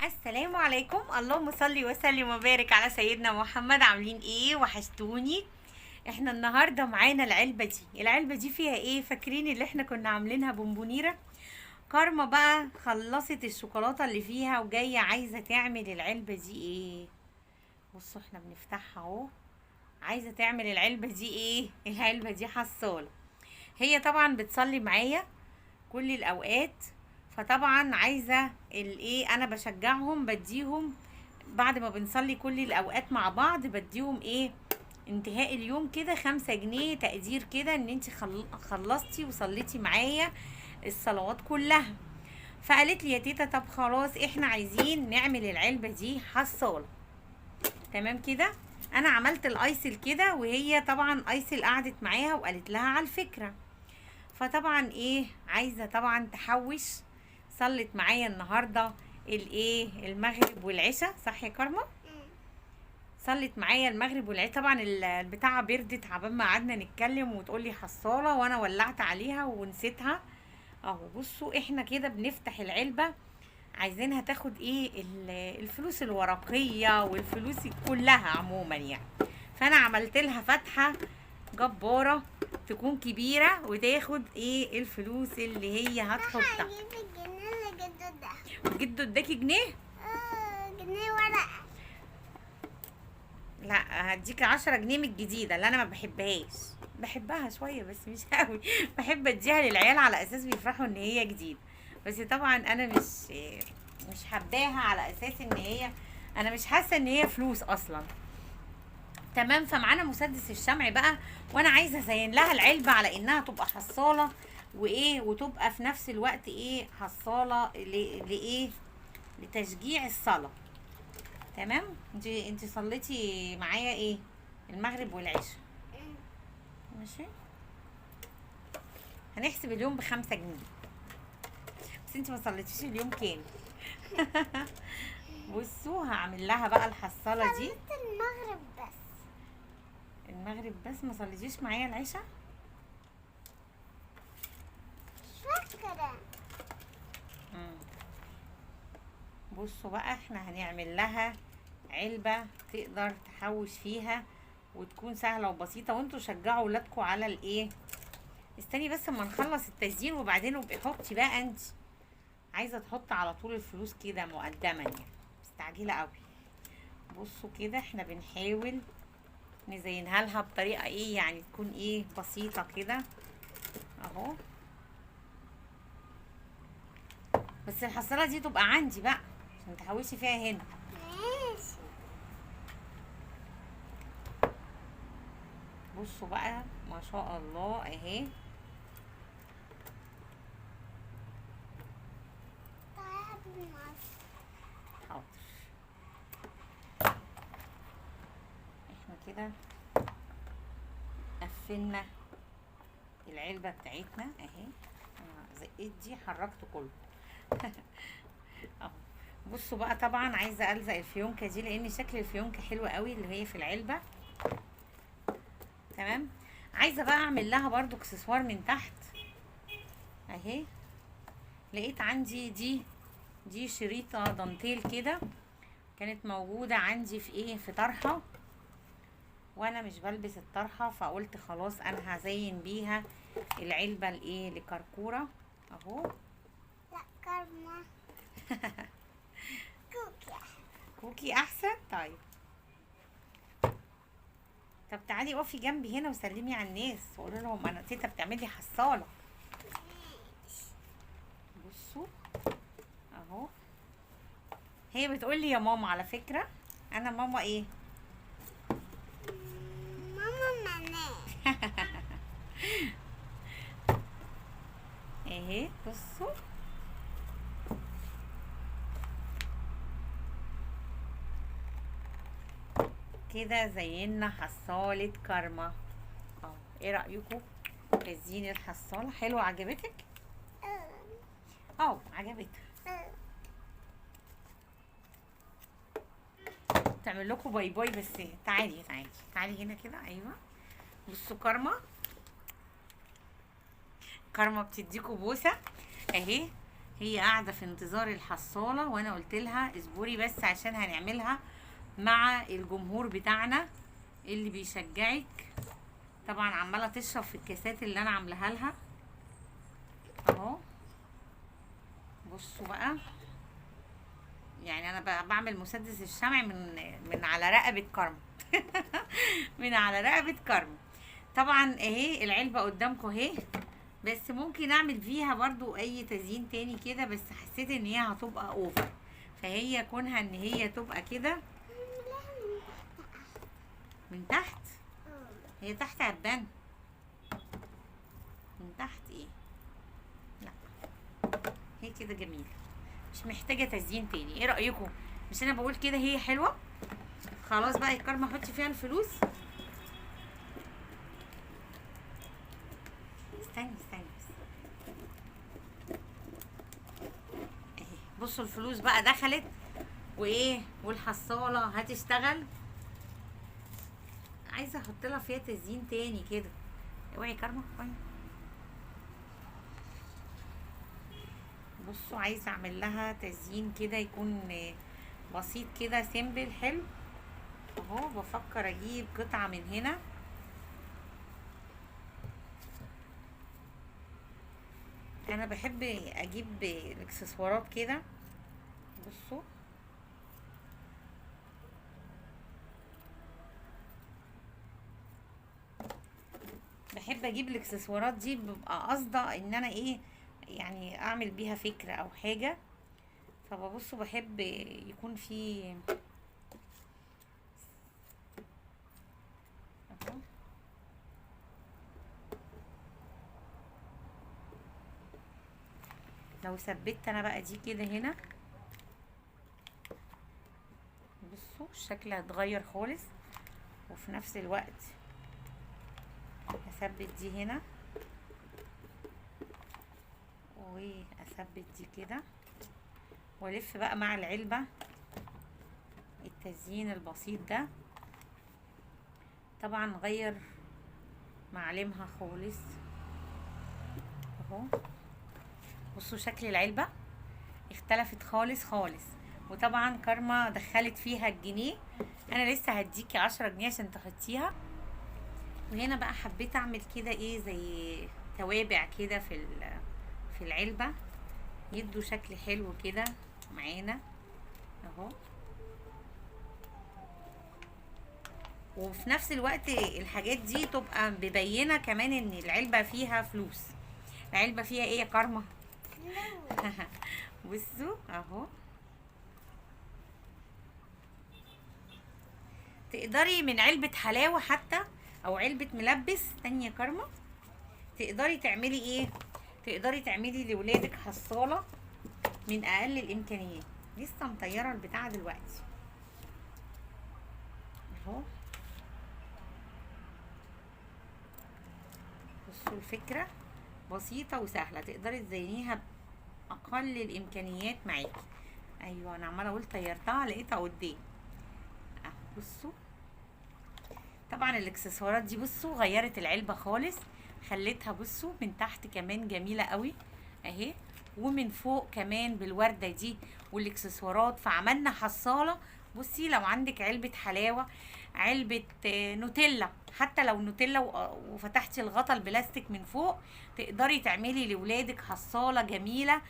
السلام عليكم، اللهم صل وسلم وبارك على سيدنا محمد. عاملين ايه؟ وحشتوني. احنا النهارده معانا العلبه دي فيها ايه؟ فاكرين اللي احنا كنا عاملينها بونبونيره؟ كارما بقى خلصت الشوكولاته اللي فيها وجايه عايزه تعمل العلبه دي ايه. بصوا احنا بنفتحها اهو. عايزه تعمل العلبه دي ايه؟ العلبه دي حصاله. هي طبعا بتصلي معايا كل الاوقات، فطبعا عايزه الايه، انا بشجعهم بديهم بعد ما بنصلي كل الاوقات مع بعض، بديهم ايه انتهاء اليوم كده 5 جنيه تقدير كده ان انت خلصتي وصليتي معايا الصلوات كلها. فقالت لي يا تيتا طب خلاص احنا عايزين نعمل العلبة دي حصالة. تمام كده. انا عملت الايسل كده، وهي طبعا ايسل قعدت معاها وقالت لها على الفكرة. فطبعا ايه، عايزة طبعا تحوش. صلت معايا النهاردة الايه المغرب والعشاء، صح يا كارما؟ صلت معايا المغرب والعشاء. طبعا البتاعة بردت عبال ما قعدنا نتكلم وتقولي حصالة، وانا ولعت عليها ونسيتها. اهو بصوا احنا كده بنفتح العلبة، عايزينها تاخد ايه الفلوس الورقية والفلوس كلها عموما يعني. فانا عملت لها فتحة جبارة تكون كبيرة وتاخد ايه الفلوس اللي هي هتحطها. هجيب الجنيه اللي جده ده. جدو اداكي جنيه؟ جنيه ورقة. لا هديك 10 جنيه من الجديدة اللي انا ما بحبهاش. بحبها شوية بس مش قوي. بحب اديها للعيال على اساس بيفرحوا ان هي جديدة. بس طبعا انا مش حباها على اساس ان هي، انا مش حاسة ان هي فلوس اصلا. تمام. فمعانا مسدس الشمع بقى، وانا عايزه ازين لها العلبه على انها تبقى حصاله وايه، وتبقى في نفس الوقت ايه حصاله لايه، لتشجيع الصلاه. تمام. انت صليتي معايا ايه المغرب والعشاء؟ ماشي. هنحسب اليوم ب5 جنيه، بس انت ما صليتيش اليوم كامل. بصوا هعمل لها بقى الحصاله دي. صليت المغرب بس. المغرب بس ما صليتيش معايا العشاء؟ مش فاكرة. بصوا بقى احنا هنعمل لها علبة تقدر تحوش فيها وتكون سهلة وبسيطة، وانتوا شجعوا ولادكم على الايه. استني بس اما نخلص التسجيل وبعدين ابقي حطي بقى انت. عايزة تحط على طول الفلوس كده مقدما يعني، مستعجلة قوي. بصوا كده احنا بنحاول نزينها لها بطريقة ايه يعني، تكون ايه بسيطة كده اهو. بس الحصالة دي تبقى عندي بقى عشان تحوشي فيها هنا. ماشي. بصوا بقى ما شاء الله اهي. طيب مصر. حاضر. احنا كده قفلنا العلبة بتاعتنا اهي. انا زقيت دي حركت كله. اهو. بصوا بقى طبعا عايزة الزق الفيونكة دي لان شكل الفيونكة حلو قوي اللي هي في العلبة. تمام. عايزة بقى اعمل لها برضو اكسسوار من تحت اهي. لقيت عندي دي شريطة دانتيل كده، كانت موجودة عندي في ايه، في طرحة، وانا مش بلبس الطرحة فقلت خلاص انا هزين بيها العلبة الايه لكركورة اهو. لا كرمة. كوكي. كوكي احسن. طيب طب تعالي اقفي جنبي هنا وسلمي على الناس وقولي لهم انا تيتا بتعملي حصالة. بصوا اهو. هي بتقولي يا ماما على فكرة. انا ماما ايه؟ ماما منال. اهي بصوا كده زينا حصالة كارما اهو. ايه رأيكم في زين الحصالة؟ حلوة عجبتك؟ اه عجبتها. تعمل لكم باي باي. بس تعالي تعالي تعالي هنا كده. ايوه بصوا كارما بتديكوا بوسة اهي. هي قاعده في انتظار الحصاله، وانا قلت لها اصبري بس عشان هنعملها مع الجمهور بتاعنا اللي بيشجعك. طبعا عماله تشرب في الكاسات اللي انا عاملاها لها اهو. بصوا بقى، يعني انا بعمل مسدس الشمع من على رقبه كرم. من على رقبه كرم. طبعا اهي العلبه قدامكم اهي، بس ممكن اعمل فيها برضو اي تزيين تاني كده، بس حسيت ان هي هتبقى اوفر، فهي كونها ان هي تبقى كده من تحت. هي تحت عبان، من تحت ايه؟ لا هي كده جميله، مش محتاجه تزيين تاني. ايه رايكم؟ مش انا بقول كده هي حلوه؟ خلاص بقى يا كرمه حطي فيها الفلوس. استني بس اهي. بصوا الفلوس بقى دخلت وايه، والحصاله هتشتغل. عايزه احط لها فيها تزيين تاني كده. اوعي يا كرمه اوعي. بصوا عايزه اعمل لها تزيين كده يكون بسيط كده، سيمبل حلو اهو. بفكر اجيب قطعه من هنا. انا بحب اجيب الاكسسوارات كده. بصوا بحب اجيب الاكسسوارات دي، ببقى قاصده ان انا ايه يعني اعمل بيها فكره او حاجه. فببصوا بحب يكون في أهو. لو ثبت انا بقى دي كده هنا، بصوا الشكل هيتغير خالص. وفي نفس الوقت اثبت دي هنا، واثبت دي كده، والف بقى مع العلبة التزيين البسيط ده. طبعا نغير معالمها خالص اهو. بصوا شكل العلبة اختلفت خالص خالص. وطبعا كارما دخلت فيها الجنيه، انا لسه هديكي 10 جنيه عشان تحطيها. وهنا بقى حبيت اعمل كده ايه زي توابع كده في العلبة، يدوا شكل حلو كده معانا اهو. وفي نفس الوقت الحاجات دي تبقى مبينه كمان ان العلبه فيها فلوس. العلبه فيها ايه يا كارما؟ بصوا اهو. تقدري من علبه حلاوه حتى او علبه ملبس تانية كارما، تقدري تعملي ايه، تقدري تعملي لولادك حصاله من اقل الامكانيات. لسه مطيره البتاعه دلوقتي اهو. بصوا الفكره بسيطه وسهله، تقدري تزينيها باقل الامكانيات معاكي. ايوه انا عماله اقول طيرتها لقيتها قدام اهو. بصوا طبعا الاكسسوارات دي بصوا غيرت العلبه خالص، خليتها بصوا من تحت كمان جميله قوي اهي، ومن فوق كمان بالورده دي والاكسسوارات. فعملنا حصاله. بصي لو عندك علبه حلاوه، علبه نوتيلا، حتى لو نوتيلا وفتحتي الغطا البلاستيك من فوق، تقدري تعملي لولادك حصاله جميله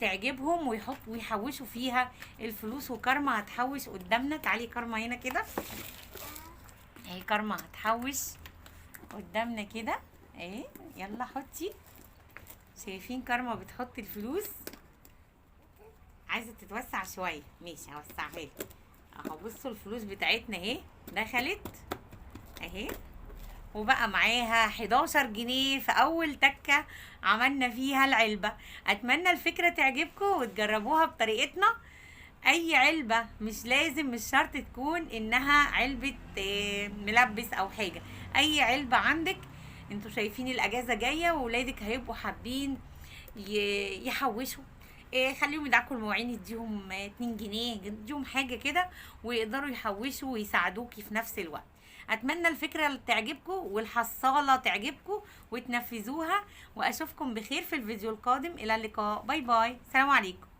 تعجبهم ويحوشوا فيها الفلوس. وكارما هتحوش قدامنا. تعالي كارما هنا كده اهي. كارما هتحوش قدامنا كده اهي. يلا حطي. شايفين كارما بتحط الفلوس؟ عايزه تتوسع شويه، ماشي هوسعها لك اهو. بصوا الفلوس بتاعتنا اهي دخلت اهي، وبقى معاها 11 جنيه في اول تكه عملنا فيها العلبه. اتمنى الفكره تعجبكم وتجربوها بطريقتنا. اي علبه مش لازم، مش شرط تكون انها علبه ملبس او حاجه. اي علبه عندك. انتوا شايفين الاجازه جايه وولادك هيبقوا حابين يحوشوا، خليهم يدعكوا المواعين، يديهم 2 جنيه، يديهم حاجه كده ويقدروا يحوشوا ويساعدوكي في نفس الوقت. اتمنى الفكره تعجبكم والحصاله تعجبكم وتنفذوها، واشوفكم بخير في الفيديو القادم. الى اللقاء، باي باي، سلام عليكم.